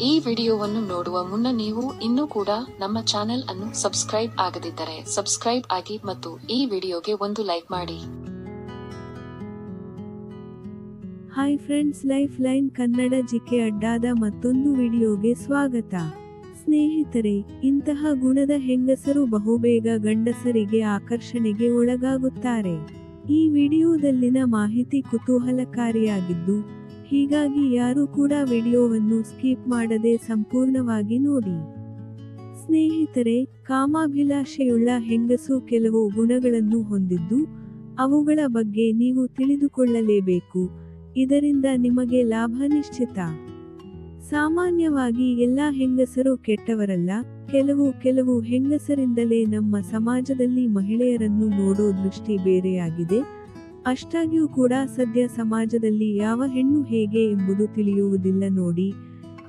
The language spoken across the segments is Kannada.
ಈ ವಿಡಿಯೋವನ್ನು ನೋಡುವ ಮುನ್ನ ನೀವು ಇನ್ನೂ ಕೂಡ ನಮ್ಮ ಚಾನೆಲ್ ಅನ್ನು ಸಬ್ಸ್ಕ್ರೈಬ್ ಆಗದಿದ್ದರೆ ಸಬ್ಸ್ಕ್ರೈಬ್ ಆಗಿ ಮತ್ತು ಈ ವಿಡಿಯೋಗೆ ಒಂದು ಲೈಕ್ ಮಾಡಿ. Hi friends, life line Kannada GK ಅಡ್ಡಾದ ಮತ್ತೊಂದು ವಿಡಿಯೋಗೆ ಸ್ವಾಗತ. ಸ್ನೇಹಿತರೆ, ಇಂತಹ ಗುಣದ ಹೆಂಗಸರು ಬಹುಬೇಗ ಗಂಡಸರಿಗೆ ಆಕರ್ಷಣೆಗೆ ಒಳಗಾಗುತ್ತಾರೆ. ಈ ವಿಡಿಯೋದಲ್ಲಿನ ಮಾಹಿತಿ ಕುತೂಹಲಕಾರಿಯಾಗಿದ್ದು, ಹೀಗಾಗಿ ಯಾರು ಕೂಡ ವಿಡಿಯೋವನ್ನು ಸ್ಕಿಪ್ ಮಾಡದೆ ಸಂಪೂರ್ಣವಾಗಿ ನೋಡಿ. ಸ್ನೇಹಿತರೆ, ಕಾಮಾಭಿಲಾಷೆಯುಳ್ಳ ಹೆಂಗಸು ಕೆಲವು ಗುಣಗಳನ್ನು ಹೊಂದಿದ್ದು, ಅವುಗಳ ಬಗ್ಗೆ ನೀವು ತಿಳಿದುಕೊಳ್ಳಲೇಬೇಕು. ಇದರಿಂದ ನಿಮಗೆ ಲಾಭ ನಿಶ್ಚಿತ. ಸಾಮಾನ್ಯವಾಗಿ ಎಲ್ಲಾ ಹೆಂಗಸರು ಕೆಟ್ಟವರಲ್ಲ. ಕೆಲವು ಹೆಂಗಸರಿಂದಲೇ ನಮ್ಮ ಸಮಾಜದಲ್ಲಿ ಮಹಿಳೆಯರನ್ನು ನೋಡೋ ದೃಷ್ಟಿ ಬೇರೆಯಾಗಿದೆ. ಅಷ್ಟಾಗಿಯೂ ಕೂಡ ಸದ್ಯ ಸಮಾಜದಲ್ಲಿ ಯಾವ ಹೆಣ್ಣು ಹೇಗೆ ಎಂಬುದು ತಿಳಿಯುವುದಿಲ್ಲ ನೋಡಿ.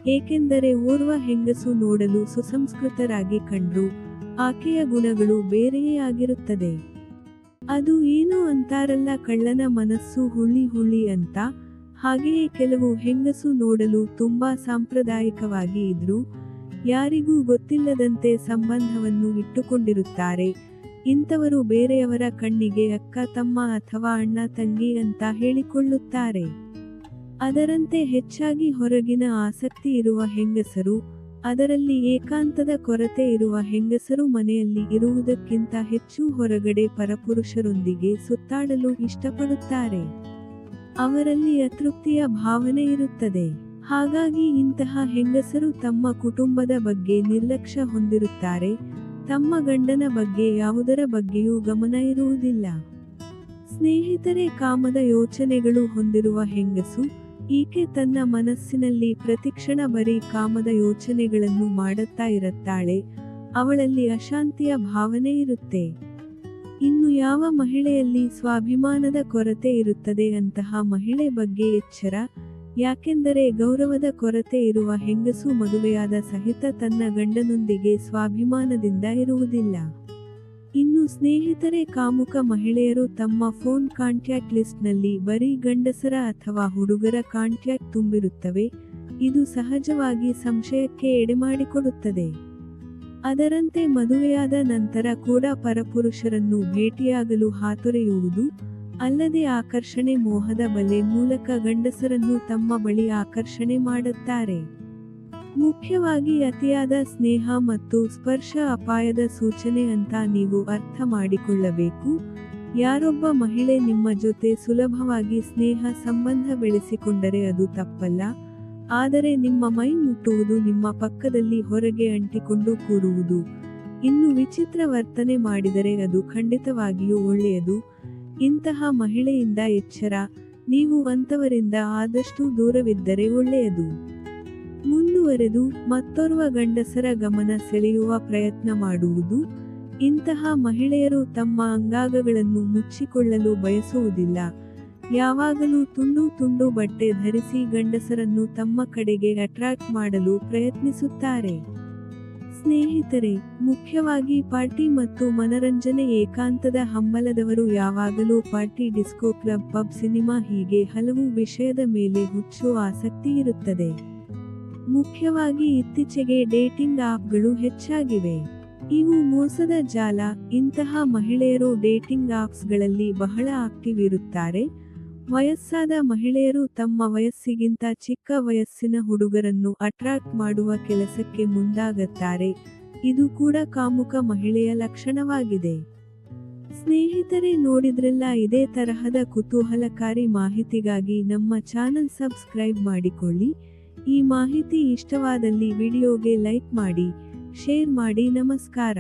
ಏಕೆಂದರೆ ಓರ್ವ ಹೆಂಗಸು ನೋಡಲು ಸುಸಂಸ್ಕೃತರಾಗಿ ಕಂಡ್ರು, ಆಕೆಯ ಗುಣಗಳು ಬೇರೆಯೇ ಆಗಿರುತ್ತದೆ. ಅದು ಏನು ಅಂತಾರಲ್ಲ, ಕಳ್ಳನ ಮನಸ್ಸು ಹುಳ್ಳಿ ಅಂತ. ಹಾಗೆಯೇ ಕೆಲವು ಹೆಂಗಸು ನೋಡಲು ತುಂಬಾ ಸಾಂಪ್ರದಾಯಿಕವಾಗಿ ಇದ್ರೂ, ಯಾರಿಗೂ ಗೊತ್ತಿಲ್ಲದಂತೆ ಸಂಬಂಧವನ್ನು ಇಟ್ಟುಕೊಂಡಿರುತ್ತಾರೆ. ಇಂಥವರು ಬೇರೆಯವರ ಕಣ್ಣಿಗೆ ಅಕ್ಕ ತಮ್ಮ ಅಥವಾ ಅಣ್ಣ ತಂಗಿ ಅಂತ ಹೇಳಿಕೊಳ್ಳುತ್ತಾರೆ. ಅದರಂತೆ ಹೆಚ್ಚಾಗಿ ಹೊರಗಿನ ಆಸಕ್ತಿ ಇರುವ ಹೆಂಗಸರು, ಅದರಲ್ಲಿ ಏಕಾಂತದ ಕೊರತೆ ಇರುವ ಹೆಂಗಸರು ಮನೆಯಲ್ಲಿ ಇರುವುದಕ್ಕಿಂತ ಹೆಚ್ಚು ಹೊರಗಡೆ ಪರಪುರುಷರೊಂದಿಗೆ ಸುತ್ತಾಡಲು ಇಷ್ಟಪಡುತ್ತಾರೆ. ಅವರಲ್ಲಿ ಅತೃಪ್ತಿಯ ಭಾವನೆ ಇರುತ್ತದೆ. ಹಾಗಾಗಿ ಇಂತಹ ಹೆಂಗಸರು ತಮ್ಮ ಕುಟುಂಬದ ಬಗ್ಗೆ ನಿರ್ಲಕ್ಷ್ಯ ಹೊಂದಿರುತ್ತಾರೆ. ತಮ್ಮ ಗಂಡನ ಬಗ್ಗೆ ಯಾವುದರ ಬಗ್ಗೆಯೂ ಗಮನ ಇರುವುದಿಲ್ಲ. ಸ್ನೇಹಿತರೆ, ಕಾಮದ ಯೋಚನೆಗಳು ಹೊಂದಿರುವ ಹೆಂಗಸು, ಈಕೆ ತನ್ನ ಮನಸ್ಸಿನಲ್ಲಿ ಪ್ರತಿಕ್ಷಣ ಬರೀ ಕಾಮದ ಯೋಚನೆಗಳನ್ನು ಮಾಡುತ್ತಾ ಇರುತ್ತಾಳೆ. ಅವಳಲ್ಲಿ ಅಶಾಂತಿಯ ಭಾವನೆ ಇರುತ್ತೆ. ಇನ್ನು ಯಾವ ಮಹಿಳೆಯಲ್ಲಿ ಸ್ವಾಭಿಮಾನದ ಕೊರತೆ ಇರುತ್ತದೆ ಅಂತಹ ಮಹಿಳೆ ಬಗ್ಗೆ ಎಚ್ಚರ. ಯಾಕೆಂದರೆ ಗೌರವದ ಕೊರತೆ ಇರುವ ಹೆಂಗಸು ಮದುವೆಯಾದ ಸಹಿತ ತನ್ನ ಗಂಡನೊಂದಿಗೆ ಸ್ವಾಭಿಮಾನದಿಂದ ಇರುವುದಿಲ್ಲ. ಇನ್ನು ಸ್ನೇಹಿತರೆ, ಕಾಮುಕ ಮಹಿಳೆಯರು ತಮ್ಮ ಫೋನ್ ಕಾಂಟ್ಯಾಕ್ಟ್ ಲಿಸ್ಟ್ನಲ್ಲಿ ಬರೀ ಗಂಡಸರ ಅಥವಾ ಹುಡುಗರ ಕಾಂಟ್ಯಾಕ್ಟ್ ತುಂಬಿರುತ್ತವೆ. ಇದು ಸಹಜವಾಗಿ ಸಂಶಯಕ್ಕೆ ಎಡೆಮಾಡಿಕೊಡುತ್ತದೆ. ಅದರಂತೆ ಮದುವೆಯಾದ ನಂತರ ಕೂಡ ಪರಪುರುಷರನ್ನು ಭೇಟಿಯಾಗಲು ಹಾತೊರೆಯುವುದು, ಅಲ್ಲದೆ ಆಕರ್ಷಣೆ ಮೋಹದ ಬಲೆ ಮೂಲಕ ಗಂಡಸರನ್ನು ತಮ್ಮ ಬಳಿ ಆಕರ್ಷಣೆ ಮಾಡುತ್ತಾರೆ. ಮುಖ್ಯವಾಗಿ ಅತಿಯಾದ ಸ್ನೇಹ ಮತ್ತು ಸ್ಪರ್ಶ ಅಪಾಯದ ಸೂಚನೆ ಅಂತ ನೀವು ಅರ್ಥ ಮಾಡಿಕೊಳ್ಳಬೇಕು. ಯಾರೊಬ್ಬ ಮಹಿಳೆ ನಿಮ್ಮ ಜೊತೆ ಸುಲಭವಾಗಿ ಸ್ನೇಹ ಸಂಬಂಧ ಬೆಳೆಸಿಕೊಂಡರೆ ಅದು ತಪ್ಪಲ್ಲ. ಆದರೆ ನಿಮ್ಮ ಮೈ ಮುಟ್ಟುವುದು, ನಿಮ್ಮ ಪಕ್ಕದಲ್ಲಿ ಹೊರಗೆ ಅಂಟಿಕೊಂಡು ಕೂರುವುದು, ಇನ್ನು ವಿಚಿತ್ರ ವರ್ತನೆ ಮಾಡಿದರೆ ಅದು ಖಂಡಿತವಾಗಿಯೂ ಒಳ್ಳೆಯದು. ಇಂತಹ ಮಹಿಳೆಯಿಂದ ಎಚ್ಚರ. ನೀವು ಅಂಥವರಿಂದ ಆದಷ್ಟು ದೂರವಿದ್ದರೆ ಒಳ್ಳೆಯದು. ಮುಂದುವರೆದು, ಮತ್ತೋರ್ವ ಗಂಡಸರ ಗಮನ ಸೆಳೆಯುವ ಪ್ರಯತ್ನ ಮಾಡುವುದು. ಇಂತಹ ಮಹಿಳೆಯರು ತಮ್ಮ ಅಂಗಾಂಗಗಳನ್ನು ಮುಚ್ಚಿಕೊಳ್ಳಲು ಬಯಸುವುದಿಲ್ಲ. ಯಾವಾಗಲೂ ತುಂಡು ಬಟ್ಟೆ ಧರಿಸಿ ಗಂಡಸರನ್ನು ತಮ್ಮ ಕಡೆಗೆ ಅಟ್ರಾಕ್ಟ್ ಮಾಡಲು ಪ್ರಯತ್ನಿಸುತ್ತಾರೆ. ಸ್ನೇಹಿತರೆ, ಮುಖ್ಯವಾಗಿ ಪಾರ್ಟಿ ಮತ್ತು ಮನರಂಜನೆ ಏಕಾಂತದ ಹಂಬಲದವರು ಯಾವಾಗಲೂ party, disco, club, pub, cinema ಹೀಗೆ ಹಲವು ವಿಷಯದ ಮೇಲೆ ಹುಚ್ಚು ಆಸಕ್ತಿ ಇರುತ್ತದೆ. ಮುಖ್ಯವಾಗಿ ಇತ್ತೀಚೆಗೆ ಡೇಟಿಂಗ್ ಆಪ್ಗಳು ಹೆಚ್ಚಾಗಿವೆ. ಇವು ಮೋಸದ ಜಾಲ. ಇಂತಹ ಮಹಿಳೆಯರು ಡೇಟಿಂಗ್ ಆಪ್ಸ್ಗಳಲ್ಲಿ ಬಹಳ ಆಕ್ಟಿವ್ ಇರುತ್ತಾರೆ. ವಯಸ್ಸಾದ ಮಹಿಳೆಯರು ತಮ್ಮ ವಯಸ್ಸಿಗಿಂತ ಚಿಕ್ಕ ವಯಸ್ಸಿನ ಹುಡುಗರನ್ನು ಅಟ್ರಾಕ್ಟ್ ಮಾಡುವ ಕೆಲಸಕ್ಕೆ ಮುಂದಾಗುತ್ತಾರೆ. ಇದು ಕೂಡ ಕಾಮುಕ ಮಹಿಳೆಯ ಲಕ್ಷಣವಾಗಿದೆ. ಸ್ನೇಹಿತರೆ, ನೋಡಿದ್ರಲ್ಲ, ಇದೇ ತರಹದ ಕುತೂಹಲಕಾರಿ ಮಾಹಿತಿಗಾಗಿ ನಮ್ಮ ಚಾನಲ್ ಸಬ್ಸ್ಕ್ರೈಬ್ ಮಾಡಿಕೊಳ್ಳಿ. ಈ ಮಾಹಿತಿ ಇಷ್ಟವಾದಲ್ಲಿ ವಿಡಿಯೋಗೆ ಲೈಕ್ ಮಾಡಿ, ಶೇರ್ ಮಾಡಿ. ನಮಸ್ಕಾರ.